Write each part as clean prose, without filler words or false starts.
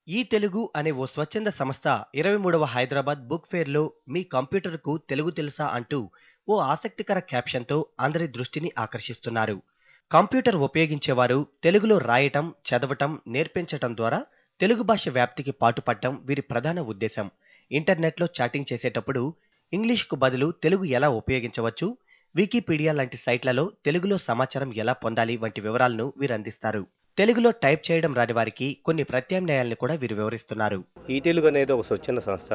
ఈ తెలుగు అనే ఓ స్వచ్ఛంద సంస్థ 23వ హైదరాబాద్ బుక్ ఫేర్లో మీ కంప్యూటర్కు తెలుగు తెలుసా అంటూ ఓ ఆసక్తికర క్యాప్షన్తో అందరి దృష్టిని ఆకర్షిస్తున్నారు. కంప్యూటర్ ఉపయోగించేవారు తెలుగులో రాయటం, చదవటం, నేర్పించటం ద్వారా తెలుగు భాష వ్యాప్తికి పాటుపడటం వీరి ప్రధాన ఉద్దేశం. ఇంటర్నెట్లో చాటింగ్ చేసేటప్పుడు ఇంగ్లీష్కు బదులు తెలుగు ఎలా ఉపయోగించవచ్చు, వికీపీడియా లాంటి సైట్లలో తెలుగులో సమాచారం ఎలా పొందాలి వంటి వివరాలను వీరు అందిస్తారు. తెలుగులో టైప్ చేయడం రాని వారికి కొన్ని ప్రత్యామ్నాయాలను కూడా వీరు వివరిస్తున్నారు. ఈ తెలుగు అనేది ఒక స్వచ్ఛంద సంస్థ.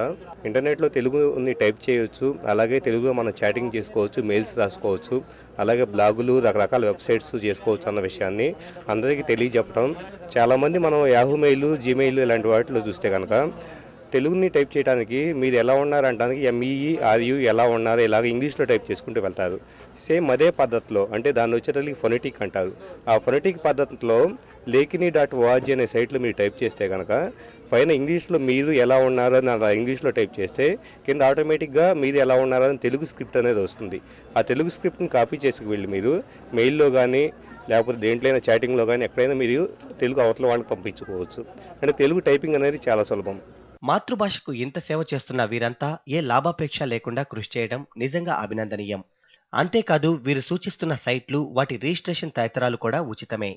ఇంటర్నెట్లో తెలుగుని టైప్ చేయొచ్చు, అలాగే తెలుగులో మనం చాటింగ్ చేసుకోవచ్చు, మెయిల్స్ రాసుకోవచ్చు, అలాగే బ్లాగులు, రకరకాల వెబ్సైట్స్ చేసుకోవచ్చు అన్న విషయాన్ని అందరికీ తెలియజెప్పడం. చాలామంది మనం యాహూ మెయిల్, జీమెయిల్ ఇలాంటి వాటిలో చూస్తే కనుక తెలుగుని టైప్ చేయడానికి మీరు ఎలా ఉన్నారు అనడానికి ఎంఈఈ ఆర్యు ఎలా ఉన్నారు ఇలాగ ఇంగ్లీష్లో టైప్ చేసుకుంటూ వెళ్తారు. సేమ్ అదే పద్ధతిలో అంటే దాన్ని వచ్చేటప్పటికి ఫొనెటిక్ అంటారు. ఆ ఫొనెటిక్ పద్ధతిలో లేఖిని.org అనే సైట్లో మీరు టైప్ చేస్తే కనుక పైన ఇంగ్లీష్లో మీరు ఎలా ఉన్నారో అని అలా ఇంగ్లీష్లో టైప్ చేస్తే కింద ఆటోమేటిక్గా మీరు ఎలా ఉన్నారో అని తెలుగు స్క్రిప్ట్ అనేది వస్తుంది. ఆ తెలుగు స్క్రిప్ట్ని కాపీ చేసుకు వెళ్ళి మీరు మెయిల్లో కానీ లేకపోతే దేంట్లైనా చాటింగ్లో కానీ ఎక్కడైనా మీరు తెలుగు అవతల వాళ్ళకి పంపించుకోవచ్చు. అంటే తెలుగు టైపింగ్ అనేది చాలా సులభం. మాతృభాషకు ఇంత సేవ చేస్తున్న వీరంతా ఏ లాభాపేక్ష లేకుండా కృషి చేయడం నిజంగా అభినందనీయం. అంతేకాదు వీరు సూచిస్తున్న సైట్లు, వాటి రిజిస్ట్రేషన్ తదితరాలు కూడా ఉచితమే.